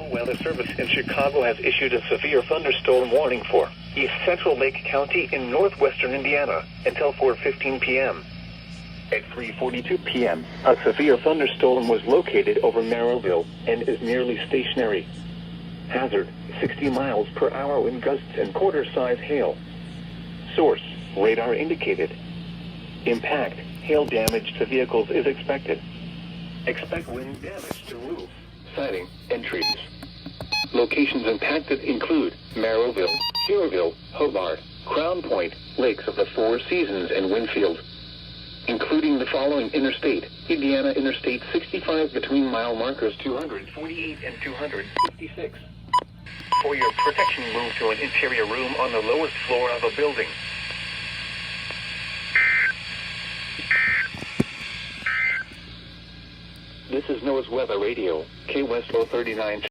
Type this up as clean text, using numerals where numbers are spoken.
National Weather Service in Chicago has issued a severe thunderstorm warning for East Central Lake County in northwestern Indiana until 4:15 p.m. At 3:42 p.m., a severe thunderstorm was located over Merrillville and is nearly stationary. Hazard, 60 miles per hour wind gusts and quarter-size hail. Source, radar indicated. Impact, hail damage to vehicles is expected. Expect wind damage to roof, siding, and trees. Locations impacted include Merrillville, Heroeville, Hobart, Crown Point, Lakes of the Four Seasons, and Winfield, including the following interstate: Indiana Interstate 65 between mile markers 248 and 256. For your protection, move to an interior room on the lowest floor of a building. This is NOAA's Weather Radio, K West 039.